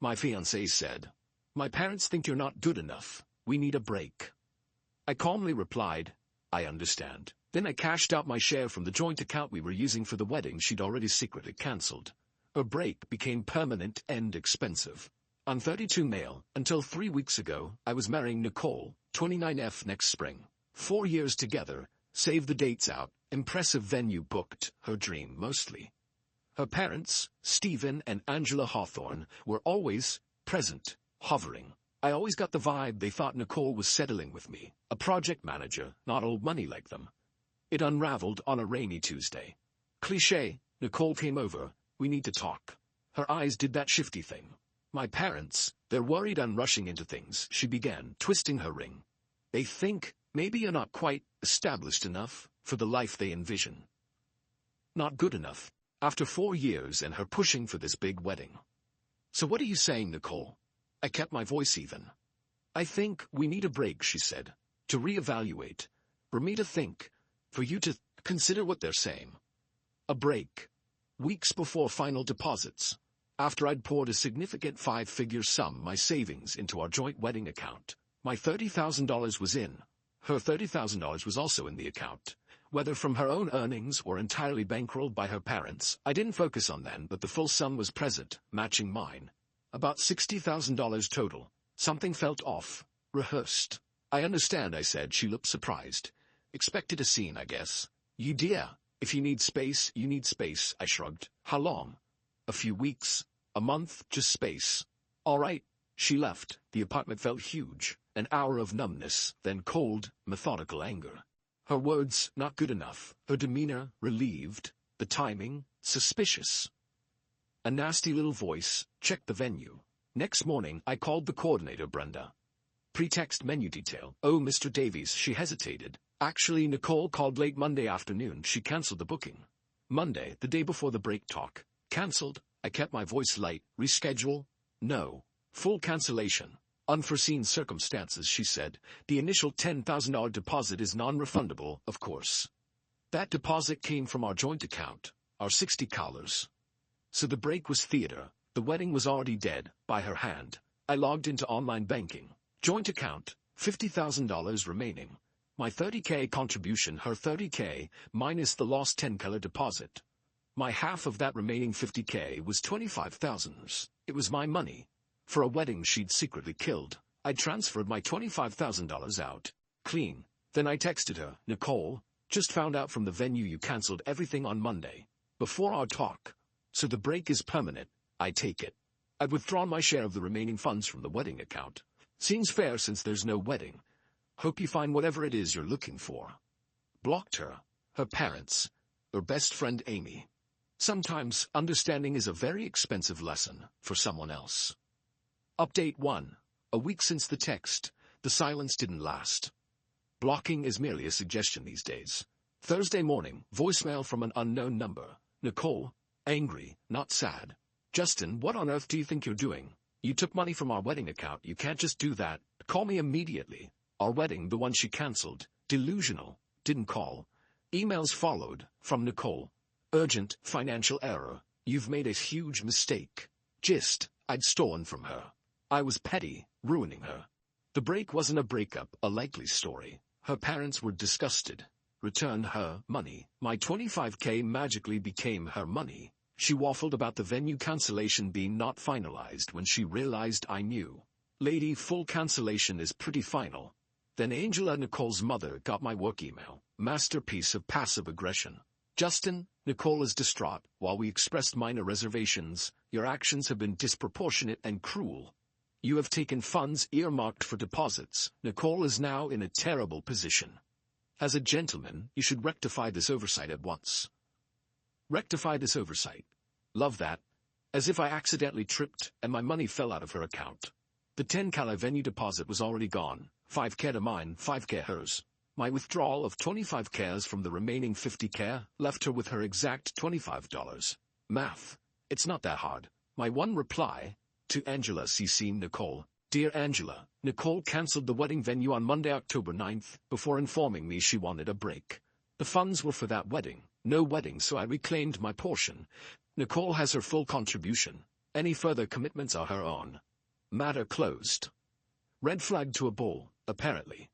My fiancé said. My parents think you're not good enough. We need a break. I calmly replied, I understand. Then I cashed out my share from the joint account we were using for the wedding she'd already secretly cancelled. A break became permanent and expensive. I'm 32 male. Until 3 weeks ago, I was marrying Nicole, 29F next spring. 4 years together, save the dates out, impressive venue booked, her dream mostly. Her parents, Stephen and Angela Hawthorne, were always present, hovering. I always got the vibe they thought Nicole was settling with me, a project manager, not old money like them. It unraveled on a rainy Tuesday. Cliché, Nicole came over, we need to talk. Her eyes did that shifty thing. My parents, they're worried I'm rushing into things, she began, twisting her ring. They think, maybe you're not quite established enough for the life they envision. Not good enough, after 4 years and her pushing for this big wedding. So what are you saying, Nicole? I kept my voice even. I think we need a break, she said, to reevaluate, for me to think, for you to consider what they're saying. A break. Weeks before final deposits, after I'd poured a significant 5-figure sum, my savings, into our joint wedding account, my $30,000 was in. Her $30,000 was also in the account. Whether from her own earnings or entirely bankrolled by her parents, I didn't focus on then, but the full sum was present, matching mine. About $60,000 total. Something felt off, rehearsed. I understand, I said. She looked surprised. Expected a scene, I guess. You dear, if you need space, you need space, I shrugged. How long? A few weeks, a month, just space. All right. She left. The apartment felt huge. An hour of numbness, then cold, methodical anger. Her words, not good enough. Her demeanor, relieved. The timing, suspicious. A nasty little voice, check the venue. Next morning, I called the coordinator, Brenda. Pretext menu detail. Oh, Mr. Davies, she hesitated. Actually, Nicole called late Monday afternoon. She cancelled the booking. Monday, the day before the break talk. Cancelled. I kept my voice light. Reschedule? No. Full cancellation. Unforeseen circumstances, she said. The initial $10,000 deposit is non-refundable, of course. That deposit came from our joint account, our $60. So the break was theater. The wedding was already dead, by her hand. I logged into online banking. Joint account, $50,000 remaining. My $30K contribution, her $30K, minus the lost $10 deposit. My half of that remaining $50K was $25,000. It was my money. For a wedding she'd secretly killed. I transferred my $25,000 out. Clean. Then I texted her, Nicole, just found out from the venue you cancelled everything on Monday. Before our talk. So the break is permanent, I take it. I've withdrawn my share of the remaining funds from the wedding account. Seems fair since there's no wedding. Hope you find whatever it is you're looking for. Blocked her. Her parents. Her best friend Amy. Sometimes, understanding is a very expensive lesson for someone else. Update 1. A week since the text, the silence didn't last. Blocking is merely a suggestion these days. Thursday morning, voicemail from an unknown number. Nicole, angry, not sad. Justin, what on earth do you think you're doing? You took money from our wedding account. You can't just do that. Call me immediately. Our wedding, the one she cancelled. Delusional. Didn't call. Emails followed, from Nicole. Urgent, financial error. You've made a huge mistake. Gist, I'd stolen from her. I was petty, ruining her. The break wasn't a breakup, a likely story. Her parents were disgusted. Return her money. My $25K magically became her money. She waffled about the venue cancellation being not finalized when she realized I knew. Lady, full cancellation is pretty final. Then Angela, Nicole's mother, got my work email. Masterpiece of passive aggression. Justin, Nicole is distraught. While we expressed minor reservations, your actions have been disproportionate and cruel. You have taken funds earmarked for deposits. Nicole is now in a terrible position. As a gentleman, you should rectify this oversight at once. Rectify this oversight. Love that. As if I accidentally tripped and my money fell out of her account. The $10K venue deposit was already gone. $5K to mine, $5K hers. My withdrawal of $25K from the remaining $50K left her with her exact $25. Math. It's not that hard. My one reply, to Angela CC Nicole. Dear Angela, Nicole cancelled the wedding venue on Monday, October 9th, before informing me she wanted a break. The funds were for that wedding. No wedding, so I reclaimed my portion. Nicole has her full contribution. Any further commitments are her own. Matter closed. Red flag to a bull, apparently.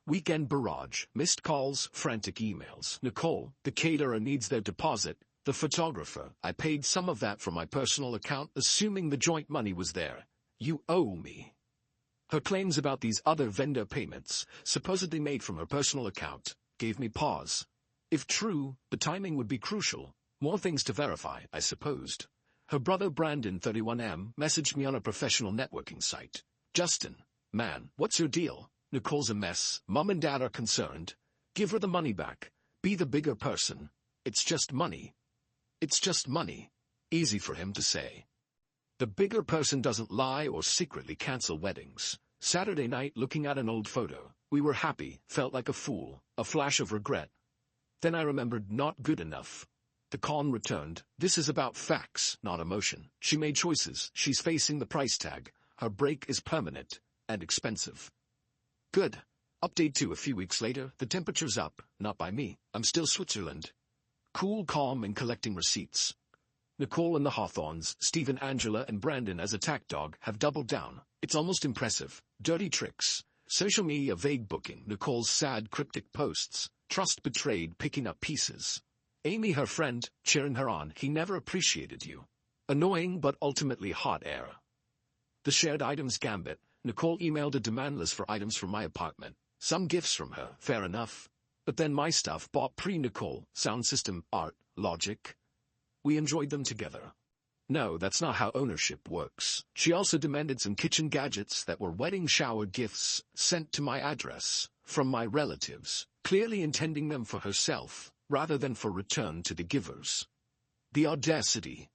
Weekend barrage, missed calls, frantic emails. Nicole, the caterer needs their deposit. The photographer, I paid some of that from my personal account, assuming the joint money was there. You owe me. Her claims about these other vendor payments, supposedly made from her personal account, gave me pause. If true, the timing would be crucial. More things to verify, I supposed. Her brother Brandon, 31M, messaged me on a professional networking site. Justin, man, what's your deal? Nicole's a mess. Mom and Dad are concerned. Give her the money back. Be the bigger person. It's just money. It's just money. Easy for him to say. The bigger person doesn't lie or secretly cancel weddings. Saturday night, looking at an old photo, we were happy, felt like a fool, a flash of regret. Then I remembered not good enough. The con returned. This is about facts, not emotion. She made choices. She's facing the price tag. Her break is permanent and expensive. Good. Update 2 a few weeks later. The temperature's up, not by me. I'm still Switzerland. Cool, calm, and collecting receipts. Nicole and the Hawthorns, Stephen, Angela, and Brandon as attack dog have doubled down. It's almost impressive. Dirty tricks. Social media vague booking. Nicole's sad, cryptic posts. Trust betrayed, picking up pieces. Amy, her friend, cheering her on. He never appreciated you. Annoying but ultimately hot air. The shared items gambit. Nicole emailed a demand list for items from my apartment. Some gifts from her, fair enough. But then my stuff bought pre-Nicole, sound system, art, logic. We enjoyed them together. No, that's not how ownership works. She also demanded some kitchen gadgets that were wedding shower gifts sent to my address from my relatives, clearly intending them for herself rather than for return to the givers. The audacity.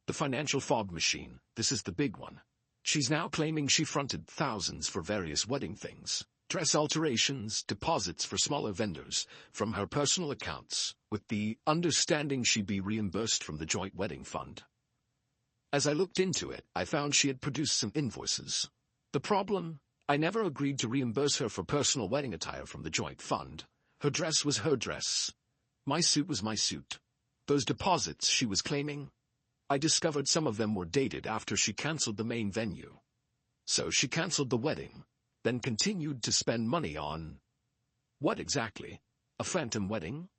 The financial fog machine. This is the big one. She's now claiming she fronted thousands for various wedding things. Dress alterations, deposits for smaller vendors, from her personal accounts, with the understanding she'd be reimbursed from the joint wedding fund. As I looked into it, I found she had produced some invoices. The problem? I never agreed to reimburse her for personal wedding attire from the joint fund. Her dress was her dress. My suit was my suit. Those deposits she was claiming? I discovered some of them were dated after she canceled the main venue. So she canceled the wedding, then continued to spend money on... what exactly? A phantom wedding?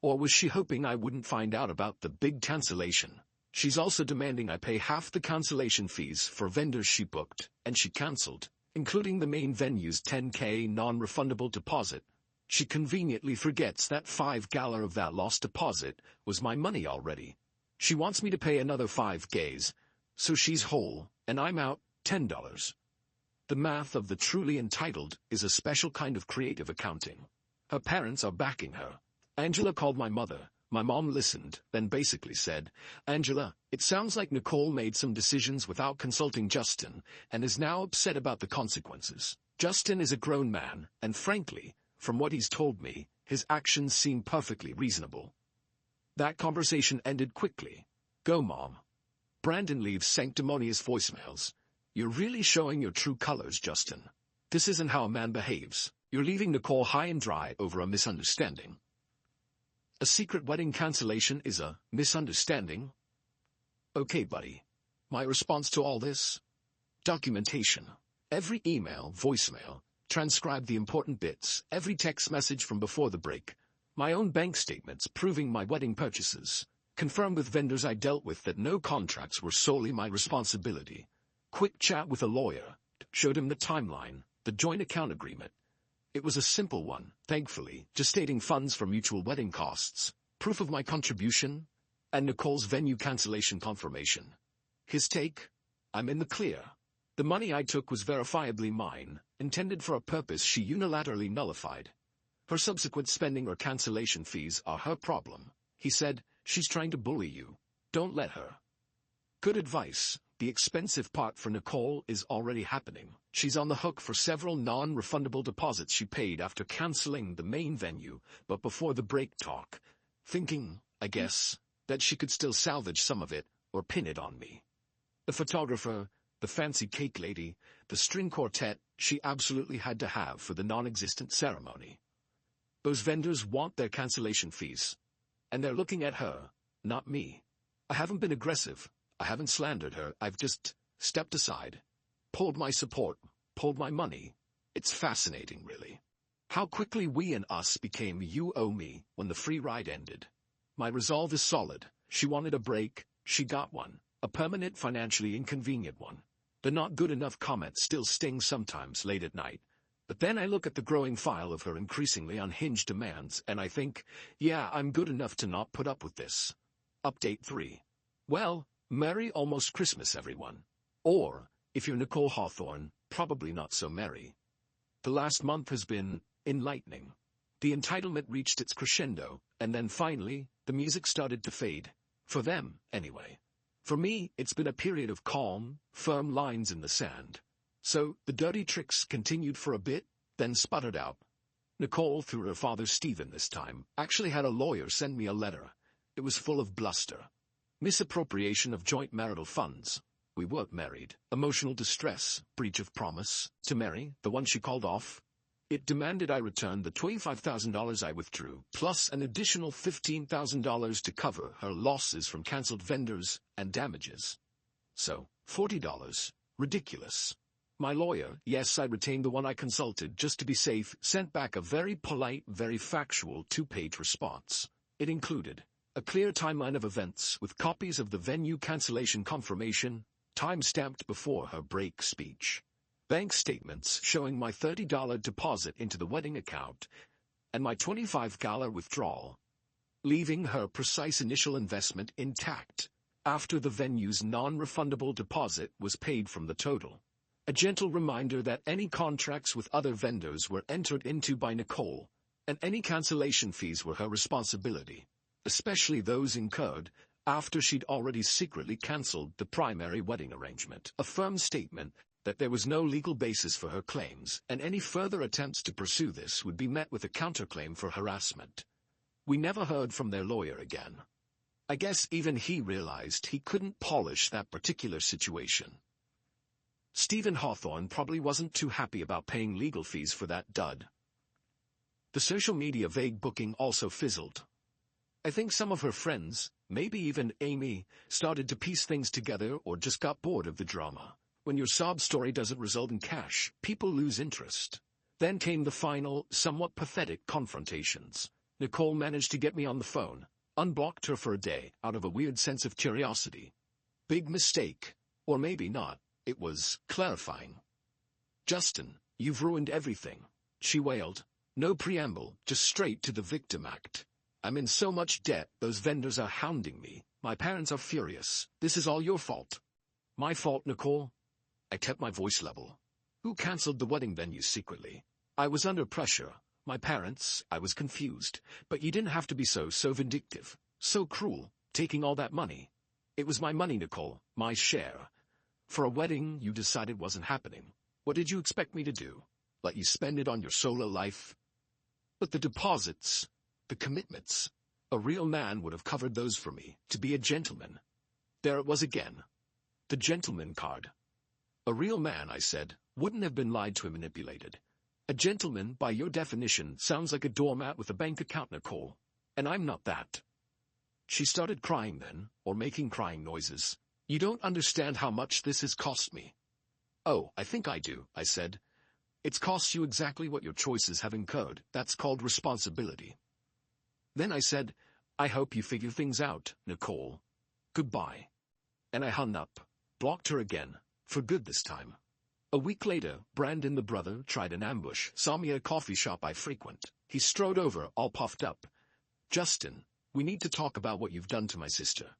Or was she hoping I wouldn't find out about the big cancellation? She's also demanding I pay half the cancellation fees for vendors she booked, and she canceled, including the main venue's $10,000 non-refundable deposit. She conveniently forgets that $5 of that lost deposit was my money already. She wants me to pay another $5,000, so she's whole, and I'm out $10. The math of the truly entitled is a special kind of creative accounting. Her parents are backing her. Angela called my mother. My mom listened, then basically said, Angela, it sounds like Nicole made some decisions without consulting Justin, and is now upset about the consequences. Justin is a grown man, and frankly, from what he's told me, his actions seem perfectly reasonable. That conversation ended quickly. Go, Mom. Brandon leaves sanctimonious voicemails. You're really showing your true colors, Justin. This isn't how a man behaves. You're leaving Nicole high and dry over a misunderstanding. A secret wedding cancellation is a misunderstanding? Okay, buddy. My response to all this? Documentation. Every email, voicemail, transcribe the important bits, every text message from before the break, my own bank statements proving my wedding purchases, confirm with vendors I dealt with that no contracts were solely my responsibility. Quick chat with a lawyer, showed him the timeline, the joint account agreement. It was a simple one, thankfully, just stating funds for mutual wedding costs, proof of my contribution, and Nicole's venue cancellation confirmation. His take? I'm in the clear. The money I took was verifiably mine, intended for a purpose she unilaterally nullified. Her subsequent spending or cancellation fees are her problem. He said, she's trying to bully you. Don't let her. Good advice. The expensive part for Nicole is already happening. She's on the hook for several non-refundable deposits she paid after canceling the main venue, but before the break talk, thinking, I guess, that she could still salvage some of it or pin it on me. The photographer, the fancy cake lady, the string quartet she absolutely had to have for the non-existent ceremony. Those vendors want their cancellation fees, and they're looking at her, not me. I haven't been aggressive. I haven't slandered her, I've just stepped aside. Pulled my support, pulled my money. It's fascinating, really. How quickly we and us became you owe me when the free ride ended. My resolve is solid. She wanted a break, she got one. A permanent, financially inconvenient one. The not good enough comments still sting sometimes late at night. But then I look at the growing file of her increasingly unhinged demands, and I think, yeah, I'm good enough to not put up with this. Update 3. Well, Merry almost Christmas, everyone. Or, if you're Nicole Hawthorne, probably not so merry. The last month has been enlightening. The entitlement reached its crescendo, and then finally, the music started to fade. For them, anyway. For me, it's been a period of calm, firm lines in the sand. So, the dirty tricks continued for a bit, then sputtered out. Nicole, through her father Stephen this time, actually had a lawyer send me a letter. It was full of bluster. Misappropriation of joint marital funds. We weren't married. Emotional distress, breach of promise, to marry, the one she called off. It demanded I return the $25,000 I withdrew, plus an additional $15,000 to cover her losses from cancelled vendors and damages. So, $40. Ridiculous. My lawyer, yes, I retained the one I consulted just to be safe, sent back a very polite, very factual 2-page response. It included a clear timeline of events with copies of the venue cancellation confirmation, time-stamped before her break speech. Bank statements showing my $30 deposit into the wedding account and my $25 withdrawal, leaving her precise initial investment intact after the venue's non-refundable deposit was paid from the total. A gentle reminder that any contracts with other vendors were entered into by Nicole, and any cancellation fees were her responsibility, especially those incurred after she'd already secretly cancelled the primary wedding arrangement. A firm statement that there was no legal basis for her claims, and any further attempts to pursue this would be met with a counterclaim for harassment. We never heard from their lawyer again. I guess even he realized he couldn't polish that particular situation. Stephen Hawthorne probably wasn't too happy about paying legal fees for that dud. The social media vague booking also fizzled. I think some of her friends, maybe even Amy, started to piece things together or just got bored of the drama. When your sob story doesn't result in cash, people lose interest. Then came the final, somewhat pathetic confrontations. Nicole managed to get me on the phone, unblocked her for a day out of a weird sense of curiosity. Big mistake. Or maybe not. It was clarifying. Justin, you've ruined everything, she wailed. No preamble, just straight to the victim act. I'm in so much debt, those vendors are hounding me. My parents are furious. This is all your fault. My fault, Nicole? I kept my voice level. Who cancelled the wedding venue secretly? I was under pressure. My parents, I was confused. But you didn't have to be so vindictive, so cruel, taking all that money. It was my money, Nicole, my share. For a wedding you decided wasn't happening. What did you expect me to do? Let you spend it on your solo life? But the deposits, the commitments, a real man would have covered those for me, to be a gentleman. There it was again. The gentleman card. A real man, I said, wouldn't have been lied to and manipulated. A gentleman, by your definition, sounds like a doormat with a bank account, Nicole. And I'm not that. She started crying then, or making crying noises. You don't understand how much this has cost me. Oh, I think I do, I said. It's cost you exactly what your choices have incurred. That's called responsibility. Then I said, I hope you figure things out, Nicole. Goodbye. And I hung up, blocked her again, for good this time. A week later, Brandon the brother tried an ambush, saw me at a coffee shop I frequent. He strode over, all puffed up. Justin, we need to talk about what you've done to my sister.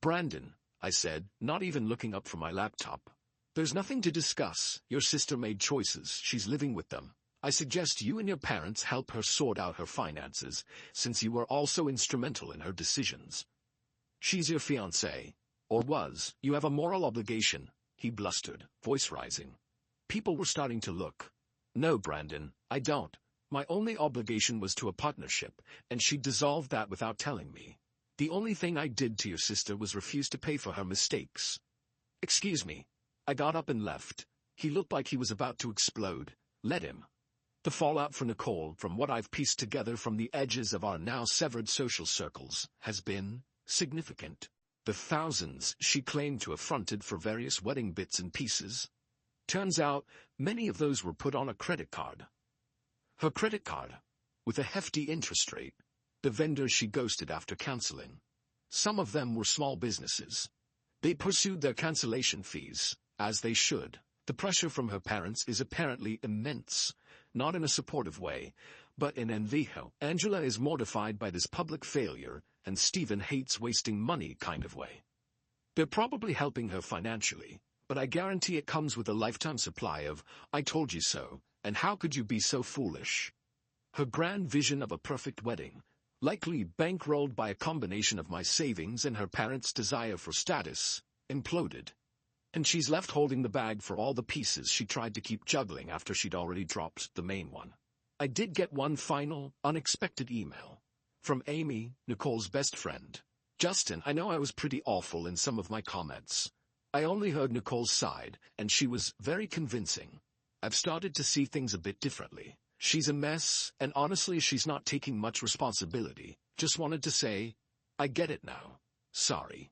Brandon, I said, not even looking up from my laptop. There's nothing to discuss. Your sister made choices. She's living with them. I suggest you and your parents help her sort out her finances, since you were also instrumental in her decisions. She's your fiancée, or was. You have a moral obligation, he blustered, voice rising. People were starting to look. No, Brandon, I don't. My only obligation was to a partnership, and she dissolved that without telling me. The only thing I did to your sister was refuse to pay for her mistakes. Excuse me. I got up and left. He looked like he was about to explode. Let him. The fallout for Nicole, from what I've pieced together from the edges of our now severed social circles, has been significant. The thousands she claimed to have fronted for various wedding bits and pieces. Turns out, many of those were put on a credit card. Her credit card, with a hefty interest rate. The vendors she ghosted after canceling. Some of them were small businesses. They pursued their cancellation fees, as they should. The pressure from her parents is apparently immense, not in a supportive way, but in envy. Angela is mortified by this public failure, and Stephen hates wasting money kind of way. They're probably helping her financially, but I guarantee it comes with a lifetime supply of, "I told you so, and how could you be so foolish?" Her grand vision of a perfect wedding, likely bankrolled by a combination of my savings and her parents' desire for status, imploded. And she's left holding the bag for all the pieces she tried to keep juggling after she'd already dropped the main one. I did get one final, unexpected email. From Amy, Nicole's best friend. "Justin, I know I was pretty awful in some of my comments. I only heard Nicole's side, and she was very convincing. I've started to see things a bit differently. She's a mess, and honestly she's not taking much responsibility. Just wanted to say, I get it now. Sorry."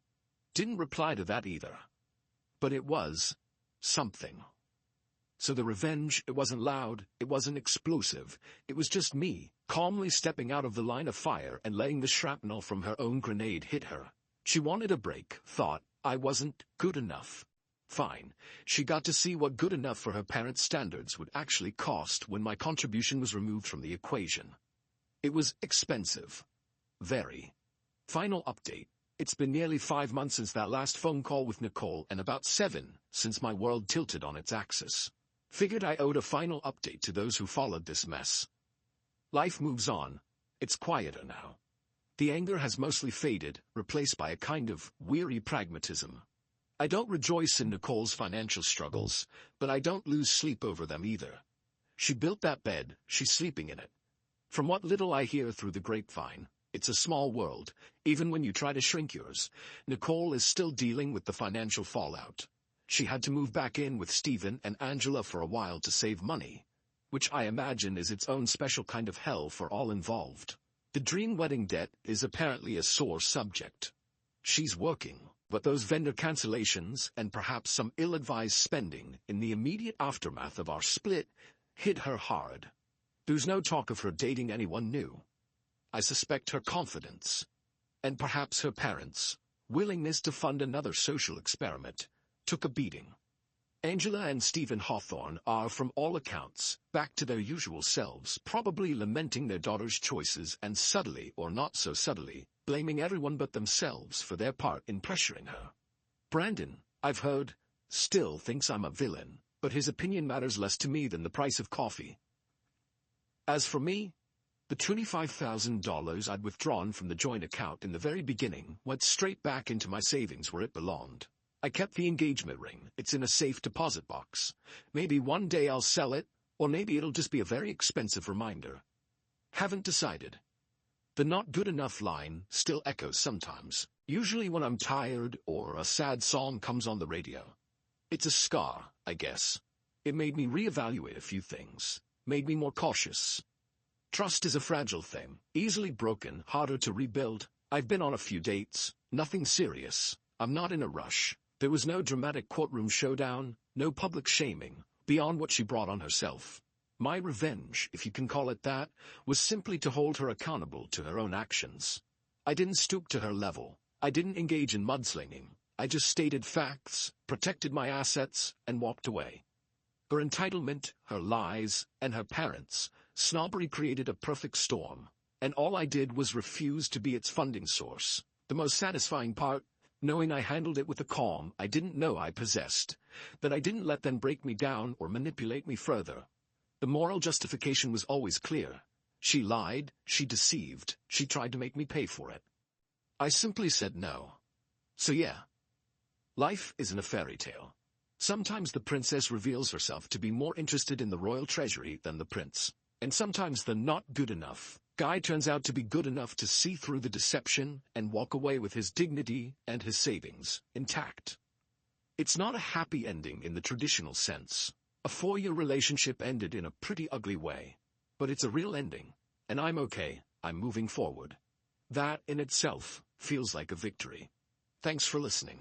Didn't reply to that either. But it was something. So the revenge, it wasn't loud, it wasn't explosive, it was just me, calmly stepping out of the line of fire and letting the shrapnel from her own grenade hit her. She wanted a break, thought I wasn't good enough. Fine, she got to see what good enough for her parents' standards would actually cost when my contribution was removed from the equation. It was expensive. Very. Final update. It's been nearly 5 months since that last phone call with Nicole and about 7 since my world tilted on its axis. Figured I owed a final update to those who followed this mess. Life moves on. It's quieter now. The anger has mostly faded, replaced by a kind of weary pragmatism. I don't rejoice in Nicole's financial struggles, but I don't lose sleep over them either. She built that bed, she's sleeping in it. From what little I hear through the grapevine, it's a small world, even when you try to shrink yours. Nicole is still dealing with the financial fallout. She had to move back in with Stephen and Angela for a while to save money, which I imagine is its own special kind of hell for all involved. The dream wedding debt is apparently a sore subject. She's working, but those vendor cancellations and perhaps some ill-advised spending in the immediate aftermath of our split hit her hard. There's no talk of her dating anyone new. I suspect her confidence, and perhaps her parents' willingness to fund another social experiment, took a beating. Angela and Stephen Hawthorne are, from all accounts, back to their usual selves, probably lamenting their daughter's choices and subtly, or not so subtly, blaming everyone but themselves for their part in pressuring her. Brandon, I've heard, still thinks I'm a villain, but his opinion matters less to me than the price of coffee. As for me, the $25,000 I'd withdrawn from the joint account in the very beginning went straight back into my savings where it belonged. I kept the engagement ring. It's in a safe deposit box. Maybe one day I'll sell it, or maybe it'll just be a very expensive reminder. Haven't decided. The not good enough line still echoes sometimes, usually when I'm tired or a sad song comes on the radio. It's a scar, I guess. It made me reevaluate a few things, made me more cautious. Trust is a fragile thing, easily broken, harder to rebuild. I've been on a few dates, nothing serious. I'm not in a rush. There was no dramatic courtroom showdown, no public shaming, beyond what she brought on herself. My revenge, if you can call it that, was simply to hold her accountable to her own actions. I didn't stoop to her level. I didn't engage in mudslinging. I just stated facts, protected my assets, and walked away. Her entitlement, her lies, and her parents' snobbery created a perfect storm, and all I did was refuse to be its funding source. The most satisfying part, knowing I handled it with a calm I didn't know I possessed, that I didn't let them break me down or manipulate me further. The moral justification was always clear. She lied, she deceived, she tried to make me pay for it. I simply said no. So yeah. Life isn't a fairy tale. Sometimes the princess reveals herself to be more interested in the royal treasury than the prince, and sometimes the not good enough guy turns out to be good enough to see through the deception and walk away with his dignity and his savings intact. It's not a happy ending in the traditional sense. A 4-year relationship ended in a pretty ugly way, but it's a real ending, and I'm okay. I'm moving forward. That in itself feels like a victory. Thanks for listening.